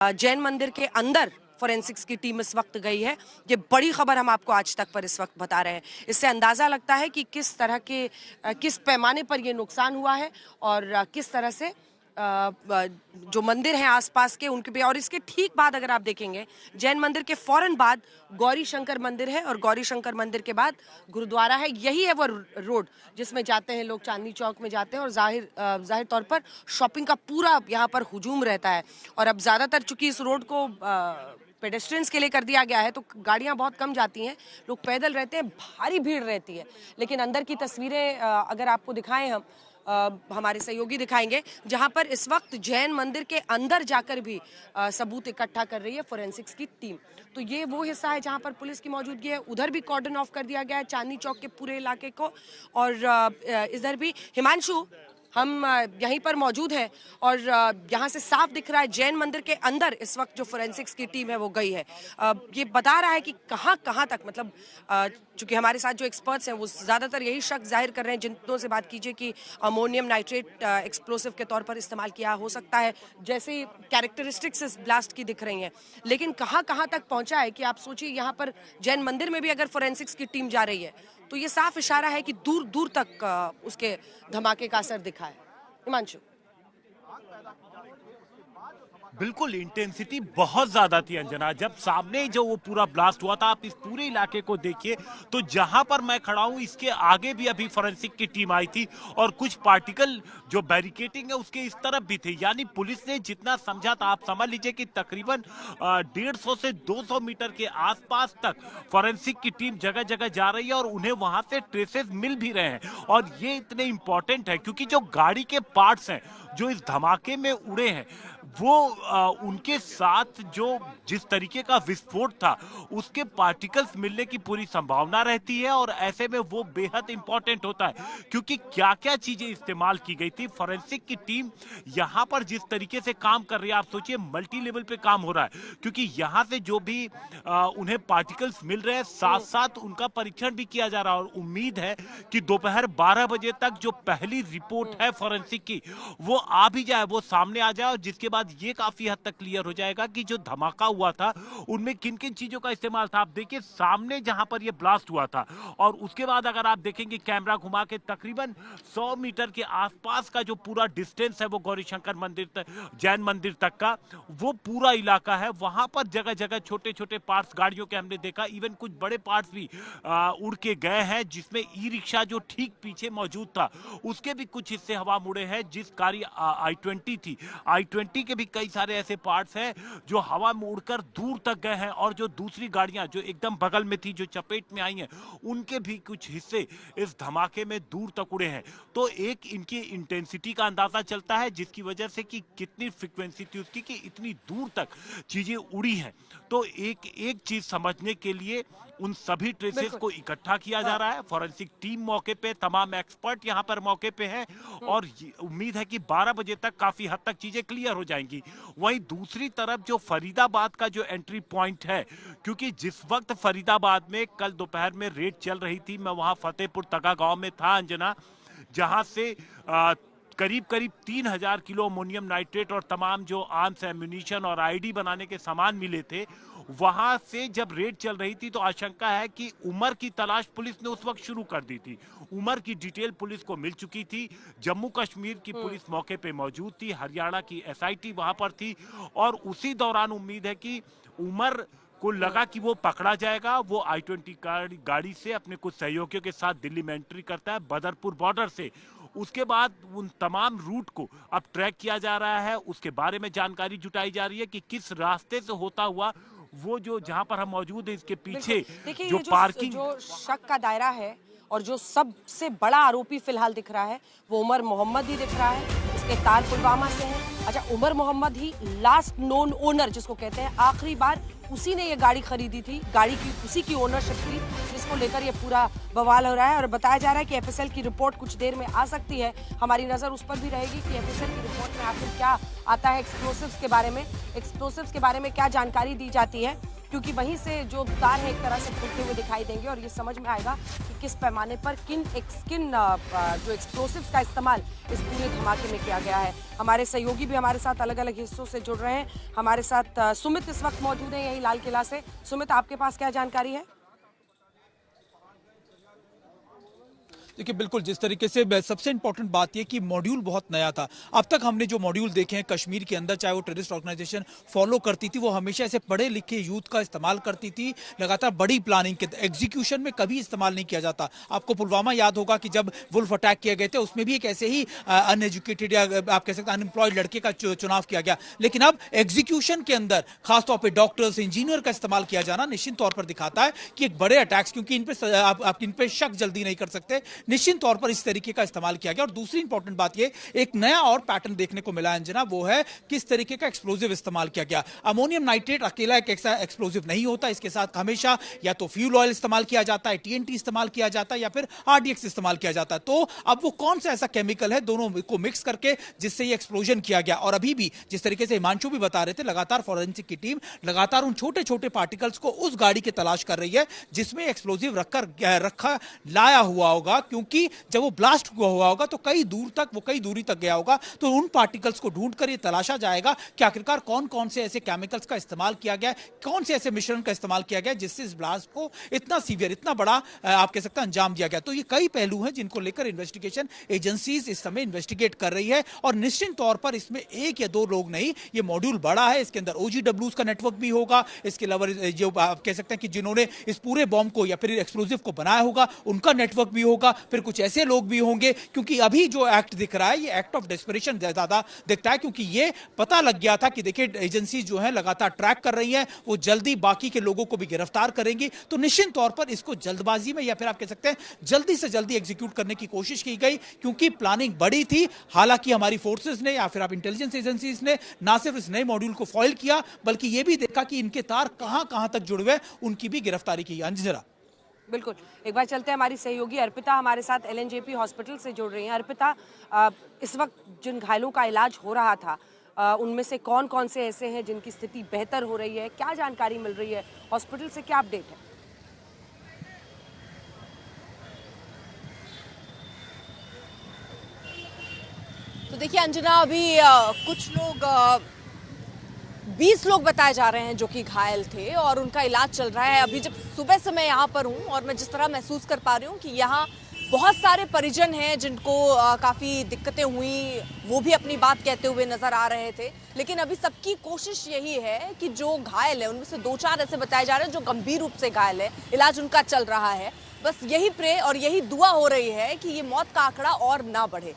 जैन मंदिर के अंदर फोरेंसिक्स की टीम इस वक्त गई है। ये बड़ी खबर हम आपको आज तक पर इस वक्त बता रहे हैं। इससे अंदाजा लगता है कि किस तरह के किस पैमाने पर ये नुकसान हुआ है और किस तरह से जो मंदिर हैं आसपास के उनके भी। और इसके ठीक बाद अगर आप देखेंगे, जैन मंदिर के फौरन बाद गौरी शंकर मंदिर है और गौरी शंकर मंदिर के बाद गुरुद्वारा है। यही है वो रोड जिसमें जाते हैं लोग, चांदनी चौक में जाते हैं और जाहिर तौर पर शॉपिंग का पूरा यहाँ पर हुजूम रहता है। और अब ज़्यादातर चूंकि इस रोड को पेडेस्ट्रियंस के लिए कर दिया गया है तो गाड़ियां बहुत कम जाती हैं, लोग पैदल रहते हैं, भारी भीड़ रहती है। लेकिन अंदर की तस्वीरें अगर आपको दिखाएं हम, हमारे सहयोगी दिखाएंगे, जहां पर इस वक्त जैन मंदिर के अंदर जाकर भी सबूत इकट्ठा कर रही है फोरेंसिक्स की टीम। तो ये वो हिस्सा है जहां पर पुलिस की मौजूदगी है। उधर भी कॉर्डन ऑफ कर दिया गया है चांदनी चौक के पूरे इलाके को। और इधर भी हिमांशु, हम यहीं पर मौजूद हैं और यहाँ से साफ दिख रहा है जैन मंदिर के अंदर इस वक्त जो फोरेंसिक्स की टीम है वो गई है। ये बता रहा है कि कहाँ तक, मतलब चूंकि हमारे साथ जो एक्सपर्ट्स हैं वो ज़्यादातर यही शक जाहिर कर रहे हैं जिनों से बात कीजिए कि अमोनियम नाइट्रेट एक्सप्लोसिव के तौर पर इस्तेमाल किया हो सकता है, जैसे कैरेक्टरिस्टिक्स इस ब्लास्ट की दिख रही हैं। लेकिन कहाँ तक पहुँचा है कि आप सोचिए, यहाँ पर जैन मंदिर में भी अगर फोरेंसिक्स की टीम जा रही है तो ये साफ इशारा है कि दूर दूर तक उसके धमाके का असर दिखा है। हिमांशु, बिल्कुल इंटेंसिटी बहुत ज्यादा थी अंजना। जब सामने जो वो पूरा ब्लास्ट हुआ था, आप इस पूरे इलाके को देखिए तो जहां पर मैं खड़ा हूं इसके आगे भी अभी फोरेंसिक की टीम आई थी और कुछ पार्टिकल जो बैरिकेटिंग है उसके इस तरफ भी थे। यानी पुलिस ने जितना समझा था, आप समझ लीजिए कि तकरीबन 150 से 200 मीटर के आसपास तक फोरेंसिक की टीम जगह जगह जा रही है और उन्हें वहां से ट्रेसेस मिल भी रहे हैं। और ये इतने इंपॉर्टेंट है क्योंकि जो गाड़ी के पार्ट्स हैं जो इस धमाके में उड़े हैं वो उनके साथ जो जिस तरीके का विस्फोट था उसके पार्टिकल्स मिलने की पूरी संभावना रहती है। और ऐसे में वो बेहद इंपॉर्टेंट होता है क्योंकि क्या क्या चीजें इस्तेमाल की गई थी। फोरेंसिक की टीम यहां पर जिस तरीके से काम कर रही है, आप सोचिए मल्टी लेवल पे काम हो रहा है क्योंकि यहां से जो भी उन्हें पार्टिकल्स मिल रहे हैं साथ साथ उनका परीक्षण भी किया जा रहा है। और उम्मीद है कि दोपहर 12 बजे तक जो पहली रिपोर्ट है फोरेंसिक की वो आ भी जाए, वो सामने आ जाए और जिसके बाद ये काफी हद तक क्लियर हो जाएगा कि जो धमाका हुआ था उनमें किन किन चीजों का इस्तेमाल था। आप देखिए सामने जहां पर ये ब्लास्ट हुआ था और उसके बाद अगर आप देखेंगे कैमरा घुमा के, तकरीबन 100 मीटर के आसपास का जो पूरा डिस्टेंस है वो गौरी शंकर मंदिर तक, जैन मंदिर तक का वो पूरा इलाका है। वहां पर जगह जगह छोटे छोटे पार्ट्स गाड़ियों के हमने देखा, इवन कुछ बड़े पार्ट्स भी उड़ के गए हैं, जिसमें ई रिक्शा जो ठीक पीछे मौजूद था उसके भी कुछ हिस्से हवा मुड़े हैं। जिस गाड़ी i20 थी, i20 के भी कई सारे ऐसे पार्ट्स हैं जो हवा में उड़कर दूर तक गए हैं और जो दूसरी गाड़ियां जो एकदम बगल में थी, जो चपेट में आई हैं, उनके भी कुछ हिस्से इस धमाके में दूर तक उड़े हैं। तो एक इनकी इंटेंसिटी का अंदाजा चलता है जिसकी वजह से कि कितनी फ्रीक्वेंसी थी उसकी कि इतनी दूर तक चीजें उड़ी हैं। तो एक चीज समझने के लिए उन सभी ट्रेसेस को इकट्ठा किया जा रहा है। फोरेंसिक टीम मौके पे, तमाम एक्सपर्ट यहां पर मौके पे हैं और उम्मीद है कि 12 बजे तक काफी हद तक चीजें क्लियर हो जाएंगी। वहीं दूसरी तरफ जो फरीदाबाद का जो एंट्री पॉइंट है, क्योंकि जिस वक्त फरीदाबाद में कल दोपहर में रेड चल रही थी, मैं वहां फतेहपुर तगा गांव में था अंजना, जहां से करीब 3000 किलो अमोनियम नाइट्रेट और तमाम जो आर्म्स, एम्यूनिशन और आईडी बनाने के सामान मिले थे। वहां से जब रेड चल रही थी तो आशंका है कि उमर की तलाश पुलिस ने उस वक्त शुरू कर दी थी। उमर की डिटेल पुलिस को मिल चुकी थी, जम्मू कश्मीर की पुलिस मौके पे मौजूद थी, हरियाणा की एसआईटी वहां पर थी और उसी दौरान उम्मीद है कि उमर को लगा कि वो पकड़ा जाएगा। वो i20 गाड़ी से अपने कुछ सहयोगियों के साथ दिल्ली में एंट्री करता है बदरपुर बॉर्डर से। उसके बाद उन तमाम रूट को अब ट्रैक किया जा रहा है, उसके बारे में जानकारी जुटाई जा रही है कि किस रास्ते से होता हुआ वो जो जहां पर हम मौजूद है इसके पीछे जो पार्किंग, जो शक का दायरा है और जो सबसे बड़ा आरोपी फिलहाल दिख रहा है वो उमर मोहम्मद ही दिख रहा है। इसके तार पुलवामा से हैं। अच्छा, उमर मोहम्मद ही लास्ट नोन ओनर जिसको कहते हैं, आखिरी बार उसी ने ये गाड़ी खरीदी थी, गाड़ी की उसी की ओनरशिप थी, जिसको लेकर ये पूरा बवाल हो रहा है। और बताया जा रहा है कि एफएसएल की रिपोर्ट कुछ देर में आ सकती है। हमारी नजर उस पर भी रहेगी कि एफएसएल की रिपोर्ट में आखिर क्या आता है एक्सप्लोसिव्स के बारे में, एक्सप्लोसिव्स के बारे में क्या जानकारी दी जाती है। क्योंकि वहीं से जो तार है एक तरह से फूटते हुए दिखाई देंगे और ये समझ में आएगा कि किस पैमाने पर किन जो एक्सप्लोसिव्स का इस्तेमाल इस पूरे धमाके में किया गया है। हमारे सहयोगी भी हमारे साथ अलग अलग हिस्सों से जुड़ रहे हैं। हमारे साथ सुमित इस वक्त मौजूद है यही लाल किला से। सुमित, आपके पास क्या जानकारी है? देखिए बिल्कुल, जिस तरीके से सबसे इंपॉर्टेंट बात यह कि मॉड्यूल बहुत नया था। अब तक हमने जो मॉड्यूल देखे हैं कश्मीर के अंदर, चाहे वो टेररिस्ट ऑर्गेनाइजेशन फॉलो करती थी, वो हमेशा ऐसे पढ़े लिखे यूथ का इस्तेमाल करती थी, लगातार बड़ी प्लानिंग के एग्जीक्यूशन में कभी इस्तेमाल नहीं किया जाता। आपको पुलवामा याद होगा कि जब वुल्फ अटैक किए गए थे, उसमें भी एक ऐसे ही अनएजुकेटेड या आप कह सकते हैं अनएम्प्लॉयड लड़के का चुनाव किया गया। लेकिन अब एग्जीक्यूशन के अंदर खासतौर पर डॉक्टर्स, इंजीनियर का इस्तेमाल किया जाना निश्चित तौर पर दिखाता है कि एक बड़े अटैक्स, क्योंकि इन पे शक जल्दी नहीं कर सकते, निश्चित तौर पर इस तरीके का इस्तेमाल किया गया। और दूसरी इंपॉर्टेंट बात ये, एक नया और पैटर्न देखने को मिला अंजना, वो है किस तरीके का एक्सप्लोजिव इस्तेमाल किया गया। अमोनियम नाइट्रेट अकेला एक ऐसा एक्सप्लोजिव नहीं होता, इसके साथ हमेशा या तो फ्यूल ऑयल इस्तेमाल किया जाता है, टीएनटी इस्तेमाल किया जाता है, या फिर आरडीएक्स इस्तेमाल किया जाता है। तो अब वो कौन सा ऐसा केमिकल है, दोनों को मिक्स करके जिससे ये एक्सप्लोजन किया गया। और अभी भी जिस तरीके से हिमांशु भी बता रहे थे, लगातार फॉरेंसिक की टीम लगातार उन छोटे छोटे पार्टिकल्स को उस गाड़ी की तलाश कर रही है जिसमें एक्सप्लोजिव रखा लाया हुआ होगा, क्योंकि जब वो ब्लास्ट हुआ होगा तो कई दूरी तक गया होगा। तो उन पार्टिकल्स को ढूंढकर ये तलाशा जाएगा कि आखिरकार कौन कौन से ऐसे केमिकल्स का इस्तेमाल किया गया, कौन से ऐसे मिश्रण का इस्तेमाल किया गया जिससे इस ब्लास्ट को इतना सीवियर, इतना बड़ा आप कह सकते हैं अंजाम दिया गया। तो ये कई पहलू हैं जिनको लेकर इन्वेस्टिगेशन एजेंसीज इस समय इन्वेस्टिगेट कर रही है। और निश्चित तौर पर इसमें एक या दो लोग नहीं, ये मॉड्यूल बड़ा है, इसके अंदर ओजीडब्ल्यूज का नेटवर्क भी होगा, इसके अलावा जो आप कह सकते हैं कि जिन्होंने इस पूरे बॉम्ब को या फिर एक्सप्लोजिव को बनाया होगा उनका नेटवर्क भी होगा, फिर कुछ ऐसे लोग भी होंगे। क्योंकि अभी जो एक्ट दिख रहा है ये एक्ट ऑफ डेस्परेशन ज्यादा दिखता है, क्योंकि ये पता लग गया था कि देखिए एजेंसी जो है लगातार ट्रैक कर रही है, वो जल्दी बाकी के लोगों को भी गिरफ्तार करेंगी। तो निश्चित तौर पर इसको जल्दबाजी में या फिर आप कह सकते हैं जल्दी से जल्दी एग्जीक्यूट करने की कोशिश की गई, क्योंकि प्लानिंग बड़ी थी। हालांकि हमारी फोर्सेस ने या फिर आप इंटेलिजेंस एजेंसीज ने ना सिर्फ इस नए मॉड्यूल को फॉइल किया, बल्कि यह भी देखा कि इनके तार कहां तक जुड़े हुए, उनकी भी गिरफ्तारी की। अंजना, बिल्कुल, एक बार चलते हैं, हमारी सहयोगी अर्पिता हमारे साथ एलएनजेपी हॉस्पिटल से जुड़ रही हैं। अर्पिता, इस वक्त जिन घायलों का इलाज हो रहा था उनमें से कौन कौन से ऐसे हैं जिनकी स्थिति बेहतर हो रही है, क्या जानकारी मिल रही है, हॉस्पिटल से क्या अपडेट है? तो देखिए अंजना, अभी कुछ लोग 20 लोग बताए जा रहे हैं जो कि घायल थे और उनका इलाज चल रहा है। अभी जब सुबह से मैं यहाँ पर हूँ और मैं जिस तरह महसूस कर पा रही हूँ कि यहाँ बहुत सारे परिजन हैं जिनको काफ़ी दिक्कतें हुई, वो भी अपनी बात कहते हुए नजर आ रहे थे। लेकिन अभी सबकी कोशिश यही है कि जो घायल है उनमें से 2-4 ऐसे बताए जा रहे हैं जो गंभीर रूप से घायल है, इलाज उनका चल रहा है। बस यही प्रे और यही दुआ हो रही है कि ये मौत का आंकड़ा और ना बढ़े।